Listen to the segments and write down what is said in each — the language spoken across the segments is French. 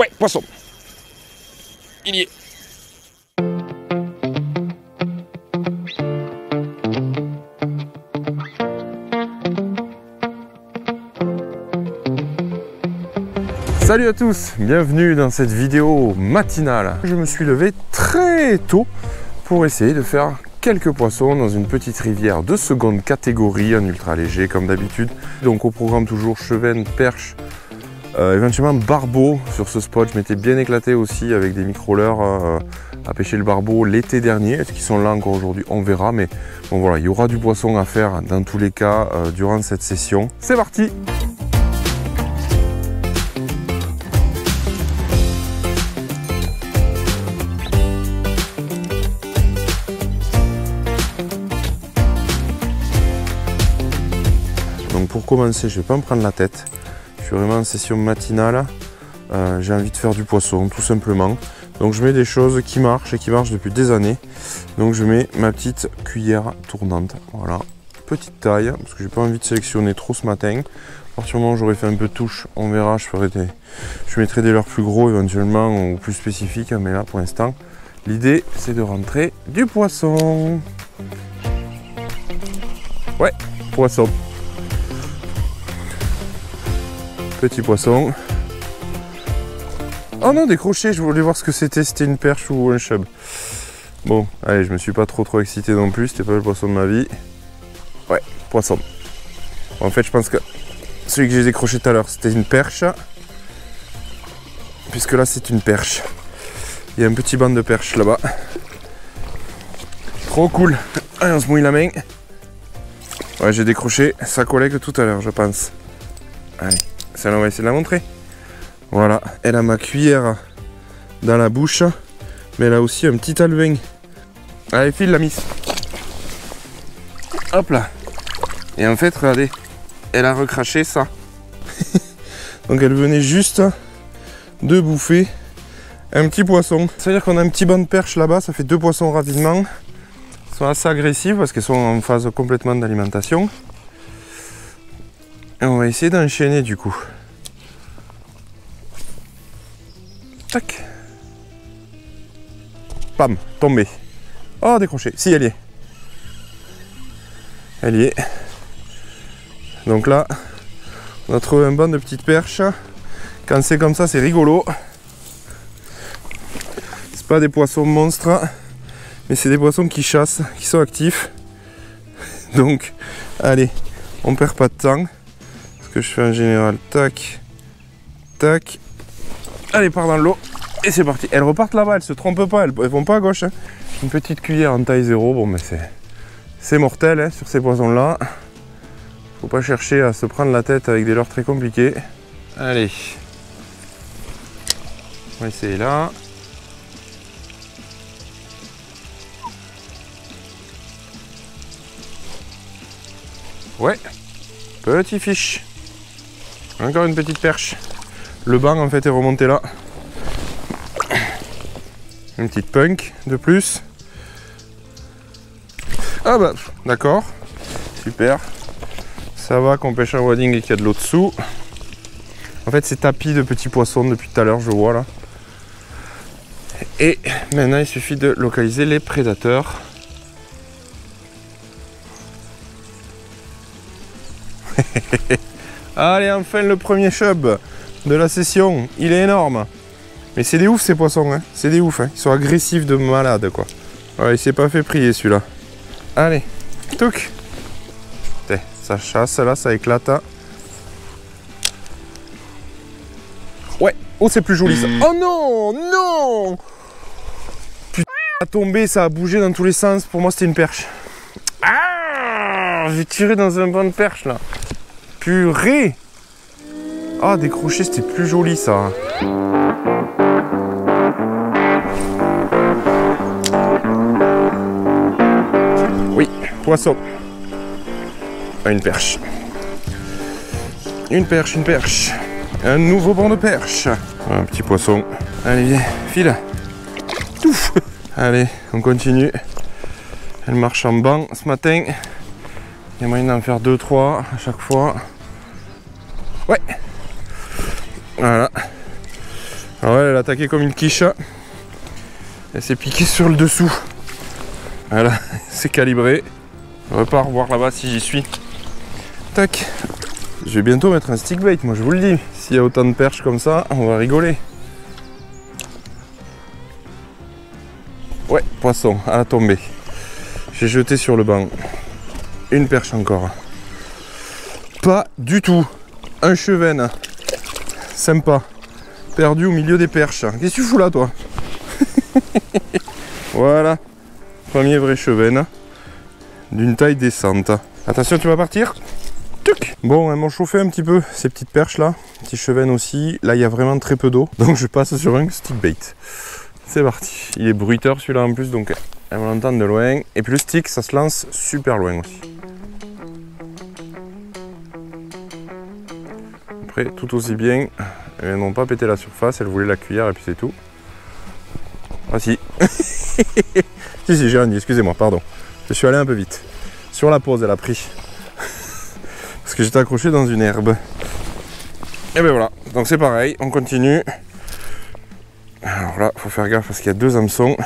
Ouais, poisson. Il y est. Salut à tous, bienvenue dans cette vidéo matinale. Je me suis levé très tôt pour essayer de faire quelques poissons dans une petite rivière de seconde catégorie, en ultra léger comme d'habitude. Donc au programme toujours chevenne, perche, éventuellement barbeau sur ce spot. Je m'étais bien éclaté aussi avec des micro-rollers à pêcher le barbeau l'été dernier. Est-ce qu'ils sont là encore aujourd'hui? On verra, mais bon voilà, il y aura du poisson à faire dans tous les cas durant cette session. C'est parti! Donc pour commencer, je ne vais pas me prendre la tête. Je suis vraiment en session matinale. J'ai envie de faire du poisson, tout simplement. Donc je mets des choses qui marchent et qui marchent depuis des années. Donc je mets ma petite cuillère tournante. Voilà, petite taille, parce que j'ai pas envie de sélectionner trop ce matin. À partir du moment où j'aurai fait un peu de touche, on verra. Je mettrai des leurres plus gros éventuellement ou plus spécifiques. Mais là, pour l'instant, l'idée, c'est de rentrer du poisson. Ouais, poisson. Petit poisson. Oh non, des crochets, je voulais voir ce que c'était, c'était une perche ou un chub. Bon, allez, je me suis pas trop excité non plus, c'était pas le poisson de ma vie. Ouais, poisson. Bon, en fait, je pense que celui que j'ai décroché tout à l'heure, c'était une perche. Puisque là, c'est une perche. Il y a un petit banc de perche là-bas. Trop cool. Allez, on se mouille la main. Ouais, j'ai décroché sa collègue tout à l'heure, je pense. Allez. Celle-là, on va essayer de la montrer. Voilà, elle a ma cuillère dans la bouche, mais elle a aussi un petit alevin. Allez, file la miss. Hop là. Et en fait, regardez, elle a recraché ça. Donc elle venait juste de bouffer un petit poisson. Ça veut dire qu'on a un petit banc de perche là-bas, ça fait 2 poissons rapidement. Ils sont assez agressifs parce qu'ils sont en phase complètement d'alimentation. Et on va essayer d'enchaîner du coup. Tac. Pam, tombé. Oh, décroché. Si, elle y est. Elle y est. Donc là, on a trouvé un banc de petites perches. Quand c'est comme ça, c'est rigolo. C'est pas des poissons monstres, mais c'est des poissons qui chassent, qui sont actifs. Donc, allez, on perd pas de temps. Que je fais en général, tac, tac, allez, part dans l'eau, et c'est parti. Elles repartent là-bas, elles se trompent pas, elles vont pas à gauche. Hein. Une petite cuillère en taille 0, bon, mais c'est mortel hein, sur ces poissons-là. Faut pas chercher à se prendre la tête avec des leurres très compliquées. Allez, on va essayer là. Ouais, petit fiche. Encore une petite perche. Le banc en fait est remonté là. Une petite punk de plus. Ah bah d'accord. Super. Ça va qu'on pêche un wading et qu'il y a de l'eau dessous. En fait c'est tapis de petits poissons depuis tout à l'heure, je vois là. Et maintenant il suffit de localiser les prédateurs. Allez, enfin le premier chub de la session, il est énorme. Mais c'est des oufs ces poissons, hein. C'est des oufs, hein. Ils sont agressifs de malade quoi. Ouais, il s'est pas fait prier celui-là. Allez, touc. Ça chasse là, ça éclate. Ouais, oh c'est plus joli ça. Oh non, non. Putain, ça a tombé, ça a bougé dans tous les sens. Pour moi c'était une perche. Ah, j'ai tiré dans un banc de perche là. Purée! Ah, des crochets, c'était plus joli ça. Oui, poisson. Une perche. Une perche, une perche. Un nouveau banc de perche. Un petit poisson. Allez, viens, file. Ouf. Allez, on continue. Elle marche en banc ce matin. Il y a moyen d'en faire 2-3 à chaque fois. Ouais. Voilà. Alors elle a attaqué comme une quiche. Elle s'est piquée sur le dessous. Voilà, c'est calibré. On repart voir là-bas si j'y suis. Tac. Je vais bientôt mettre un stick bait, moi je vous le dis. S'il y a autant de perches comme ça, on va rigoler. Ouais, poisson à la tombée. J'ai jeté sur le banc. Une perche encore. Pas du tout. Un chevenne. Sympa. Perdu au milieu des perches. Qu'est-ce que tu fous là, toi? Voilà. Premier vrai chevenne. D'une taille décente. Attention, tu vas partir. Tuc. Bon, elles m'ont chauffé un petit peu, ces petites perches là. Petit chevenne aussi. Là, il y a vraiment très peu d'eau. Donc, je passe sur un stick bait. C'est parti. Il est bruiteur celui-là en plus, donc elle va l'entendre de loin. Et puis le stick, ça se lance super loin aussi. Après, tout aussi bien, elles n'ont pas pété la surface, elles voulaient la cuillère et puis c'est tout. Ah si. si, j'ai rien dit, excusez-moi, pardon. Je suis allé un peu vite. Sur la pause, elle a pris. Parce que j'étais accroché dans une herbe. Et ben voilà, donc c'est pareil, on continue. Alors là, faut faire gaffe parce qu'il y a deux hameçons.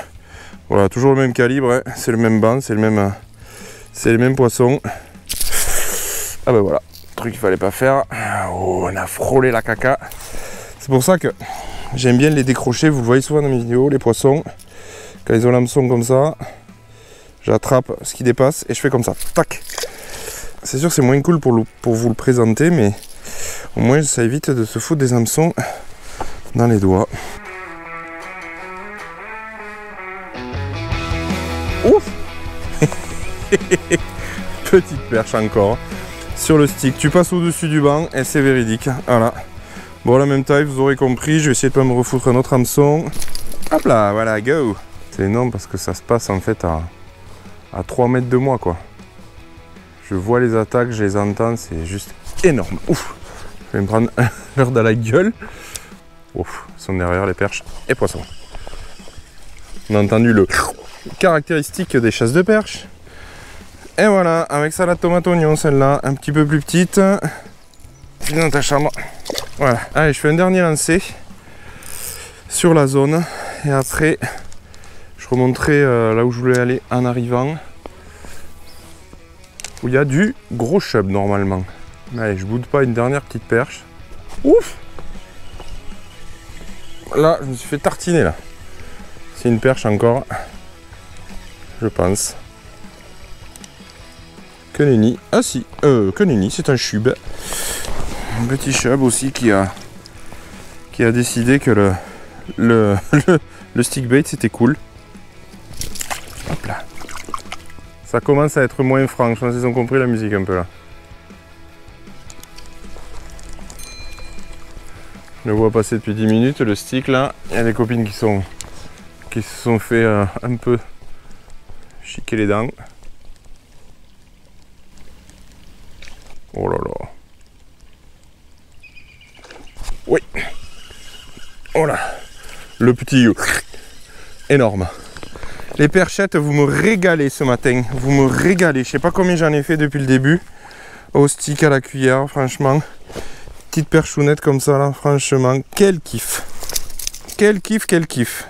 Voilà, toujours le même calibre, hein. C'est le même banc, c'est le même poisson. Ah ben voilà, truc qu'il fallait pas faire. Oh, on a frôlé la caca. C'est pour ça que j'aime bien les décrocher. Vous le voyez souvent dans mes vidéos, les poissons. Quand ils ont l'hameçon comme ça, j'attrape ce qui dépasse et je fais comme ça. Tac. C'est sûr que c'est moins cool pour vous le présenter, mais au moins ça évite de se foutre des hameçons dans les doigts. Ouf. Petite perche encore sur le stick. Tu passes au-dessus du banc et c'est véridique. Voilà. Bon, la même taille, vous aurez compris. Je vais essayer de pas me refoutre un autre hameçon. Hop là, voilà, go. C'est énorme parce que ça se passe en fait à 3 mètres de moi, quoi. Je vois les attaques, je les entends, c'est juste énorme. Ouf. Je vais me prendre un verre dans la gueule. Ouf, ils sont derrière les perches et poissons. On a entendu le caractéristique des chasses de perches. Et voilà, avec salade tomate oignon, celle-là, un petit peu plus petite. File dans ta chambre. Voilà. Allez, je fais un dernier lancer sur la zone. Et après, je remonterai là où je voulais aller en arrivant. Où il y a du gros chub normalement. Allez, je boude pas une dernière petite perche. Ouf! Là, je me suis fait tartiner là. C'est une perche encore. Je pense. Que nenni. Ah si, que nenni, c'est un chub. Un petit chub aussi qui a décidé que le stick bait c'était cool. Hop là. Ça commence à être moins franc, je pense qu'ils ont compris la musique un peu là. Je le vois passer depuis 10 minutes, le stick là. Il y a des copines qui se sont fait un peu chiquer les dents. Oh là là. Oui. Oh là. Le petit énorme. Les perchettes, vous me régalez ce matin. Vous me régalez. Je sais pas combien j'en ai fait depuis le début. Au stick, à la cuillère, franchement. Petite perchounette comme ça là, franchement. Quel kiff. Quel kiff, quel kiff.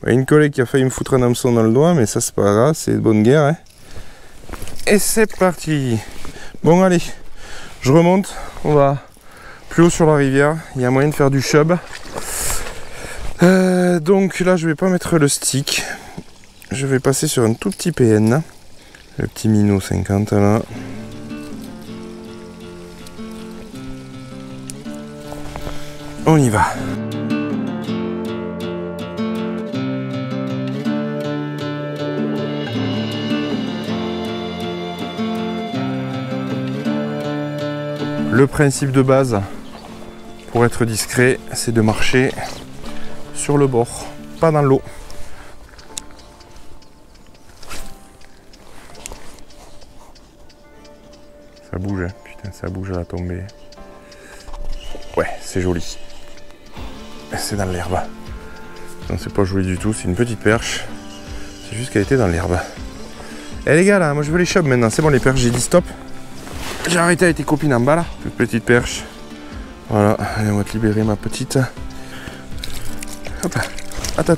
Une collègue qui a failli me foutre un hameçon dans le doigt, mais ça c'est pas grave, c'est de bonne guerre. Hein. Et c'est parti. Bon allez, je remonte, on va plus haut sur la rivière, il y a moyen de faire du chub. Donc là je vais pas mettre le stick, je vais passer sur un tout petit PN, le petit minot 50 là. On y va. Le principe de base pour être discret, c'est de marcher sur le bord, pas dans l'eau. Ça bouge, hein. Putain, ça bouge à la tombée. Ouais, c'est joli. C'est dans l'herbe. Non, c'est pas joli du tout, c'est une petite perche. C'est juste qu'elle était dans l'herbe. Eh les gars là, moi je veux les chubs maintenant, c'est bon les perches, j'ai dit stop. J'ai arrêté avec tes copines en bas là. Toute petite perche. Voilà, allez on va te libérer ma petite. Hop là. Attends.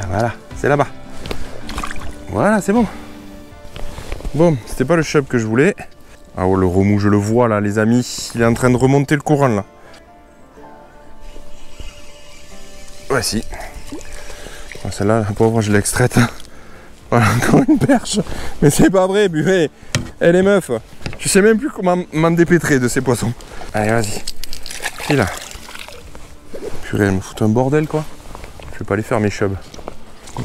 Voilà, c'est là-bas. Voilà, c'est bon. Bon, c'était pas le chub que je voulais. Ah oh, le remous, je le vois là, les amis. Il est en train de remonter le courant là. Voici. Oh, celle-là, la pauvre, je l'ai extraite. Voilà, encore une perche. Mais c'est pas vrai, buvez. Eh les meufs, je sais même plus comment m'en dépêtrer de ces poissons. Allez, vas-y. File là. Purée, elle me fout un bordel quoi. Je vais pas les faire mes chubs.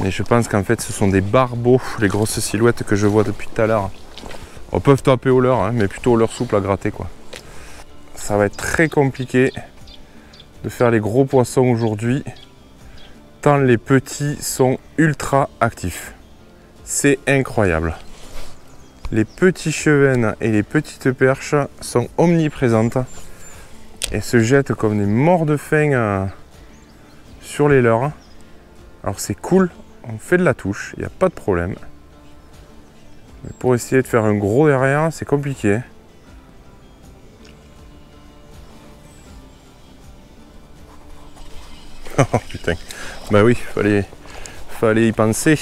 Mais je pense qu'en fait ce sont des barbeaux, les grosses silhouettes que je vois depuis tout à l'heure. On peut taper au leurre, hein, mais plutôt au leurre souple à gratter quoi. Ça va être très compliqué de faire les gros poissons aujourd'hui, tant les petits sont ultra actifs. C'est incroyable. Les petits chevennes et les petites perches sont omniprésentes et se jettent comme des morts de faim sur les leurres. Alors c'est cool, on fait de la touche, il n'y a pas de problème. Mais pour essayer de faire un gros derrière, c'est compliqué. Oh putain, bah oui, fallait y penser.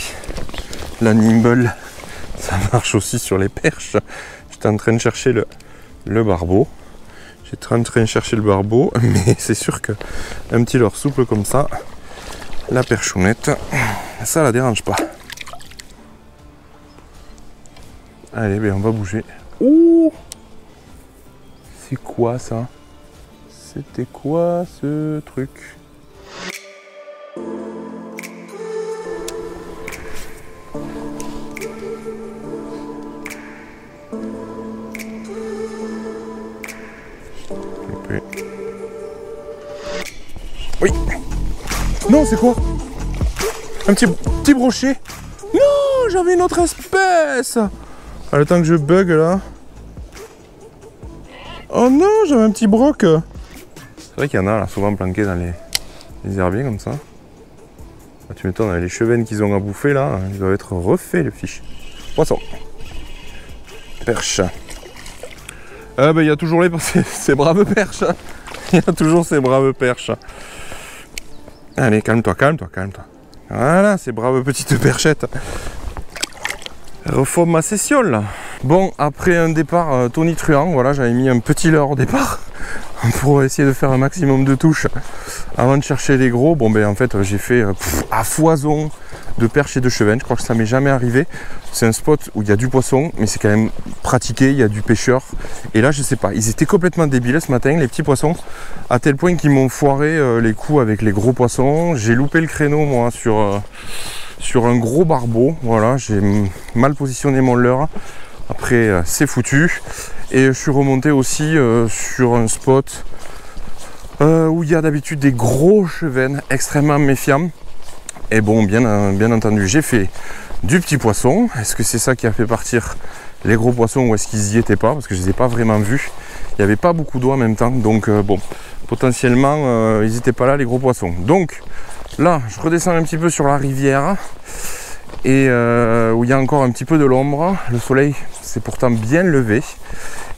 La nimble, ça marche aussi sur les perches. J'étais en train de chercher le barbeau. J'étais en train de chercher le barbeau, mais c'est sûr que un petit leurre souple comme ça, la perchounette, ça la dérange pas. Allez, ben on va bouger. Ouh! C'est quoi ça? C'était quoi ce truc? Oui. Non, c'est quoi? Un petit brochet. Non, j'avais une autre espèce. Ah, le temps que je bug là. Oh non, j'avais un petit broc. C'est vrai qu'il y en a là, souvent planqués dans les herbiers comme ça. Ah, tu m'étonnes, avec les chevennes qu'ils ont à bouffer là, ils doivent être refaits le fiche. Poisson. Perche. Ah ben il y a toujours ces braves perches. Il y a toujours ces braves perches. Allez, calme-toi. Voilà, ces braves petites perchettes. Reforme ma session là. Bon, après un départ tonitruant, voilà, j'avais mis un petit leurre au départ pour essayer de faire un maximum de touches avant de chercher les gros. Bon ben en fait j'ai fait à foison de perches et de chevennes. Je crois que ça m'est jamais arrivé. C'est un spot où il y a du poisson, mais c'est quand même pratiqué, il y a du pêcheur. Et là je sais pas, ils étaient complètement débiles ce matin, les petits poissons, à tel point qu'ils m'ont foiré les coups avec les gros poissons. J'ai loupé le créneau moi sur un gros barbeau. Voilà, j'ai mal positionné mon leurre. Après c'est foutu. Et je suis remonté aussi sur un spot où il y a d'habitude des gros chevennes extrêmement méfiants. Et bon, bien entendu, j'ai fait du petit poisson. Est-ce que c'est ça qui a fait partir les gros poissons ou est-ce qu'ils y étaient pas? Parce que je les ai pas vraiment vus. Il n'y avait pas beaucoup d'eau en même temps. Donc bon, potentiellement, ils n'étaient pas là les gros poissons. Donc là, je redescends un petit peu sur la rivière. Et où il y a encore un petit peu de l'ombre. Le soleil s'est pourtant bien levé.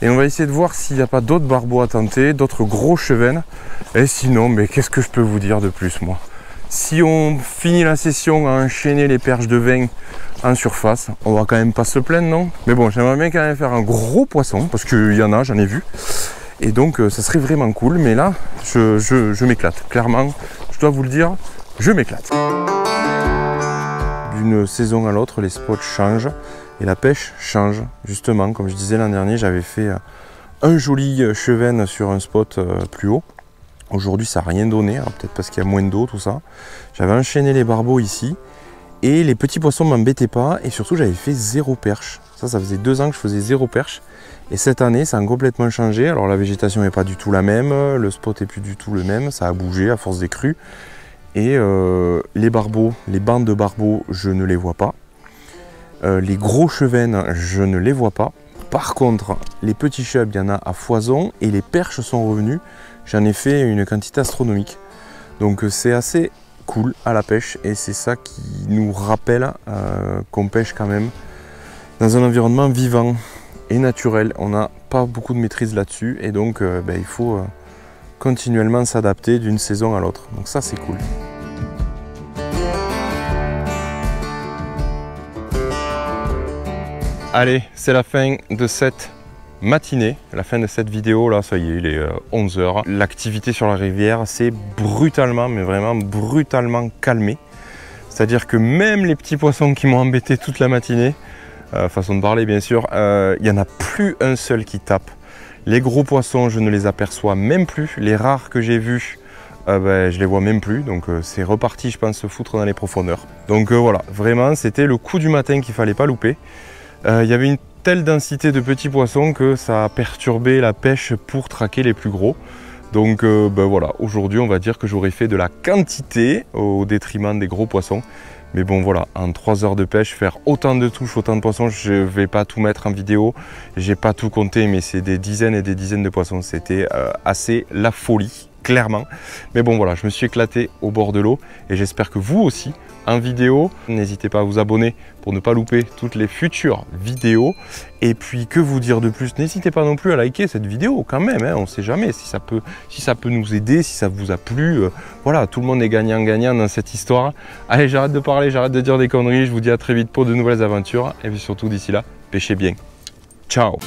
Et on va essayer de voir s'il n'y a pas d'autres barbeaux à tenter, d'autres gros chevennes. Et sinon, mais qu'est-ce que je peux vous dire de plus moi? Si on finit la session à enchaîner les perches de vin en surface, on va quand même pas se plaindre, non? Mais bon, j'aimerais bien quand même faire un gros poisson, parce qu'il y en a, j'en ai vu. Et donc, ça serait vraiment cool. Mais là, je m'éclate. Clairement, je dois vous le dire, je m'éclate. D'une saison à l'autre, les spots changent et la pêche change. Justement, comme je disais l'an dernier, j'avais fait un joli chevenne sur un spot plus haut. Aujourd'hui, ça n'a rien donné, peut-être parce qu'il y a moins d'eau, tout ça. J'avais enchaîné les barbeaux ici et les petits poissons ne m'embêtaient pas et surtout, j'avais fait 0 perche. Ça faisait 2 ans que je faisais 0 perche et cette année, ça a complètement changé. Alors, la végétation n'est pas du tout la même, le spot n'est plus du tout le même, ça a bougé à force des crues. Et les barbeaux, les bandes de barbeaux, je ne les vois pas. Les gros chevennes, je ne les vois pas. Par contre, les petits chubs, il y en a à foison et les perches sont revenus. J'en ai fait une quantité astronomique. Donc c'est assez cool à la pêche et c'est ça qui nous rappelle qu'on pêche quand même dans un environnement vivant et naturel. On n'a pas beaucoup de maîtrise là-dessus et donc il faut continuellement s'adapter d'une saison à l'autre. Donc ça c'est cool. Allez, c'est la fin de cette matinée, la fin de cette vidéo. Là, ça y est, il est 11 h. L'activité sur la rivière s'est brutalement, mais vraiment brutalement calmée. C'est-à-dire que même les petits poissons qui m'ont embêté toute la matinée, façon de parler bien sûr, il n'y en a plus un seul qui tape. Les gros poissons, je ne les aperçois même plus. Les rares que j'ai vus, je les vois même plus. Donc c'est reparti, je pense, se foutre dans les profondeurs. Donc voilà, vraiment, c'était le coup du matin qu'il ne fallait pas louper. Il y avait une telle densité de petits poissons que ça a perturbé la pêche pour traquer les plus gros. Donc voilà, aujourd'hui on va dire que j'aurais fait de la quantité au détriment des gros poissons. Mais bon voilà, en 3 heures de pêche, faire autant de touches, autant de poissons, je ne vais pas tout mettre en vidéo. J'ai pas tout compté, mais c'est des dizaines et des dizaines de poissons. C'était assez la folie, clairement. Mais bon voilà, je me suis éclaté au bord de l'eau et j'espère que vous aussi, en vidéo. N'hésitez pas à vous abonner pour ne pas louper toutes les futures vidéos. Et puis que vous dire de plus, n'hésitez pas non plus à liker cette vidéo quand même, hein, on ne sait jamais si ça peut nous aider, si ça vous a plu. Voilà, tout le monde est gagnant-gagnant dans cette histoire. Allez, j'arrête de parler, j'arrête de dire des conneries, je vous dis à très vite pour de nouvelles aventures. Et puis surtout d'ici là, pêchez bien. Ciao!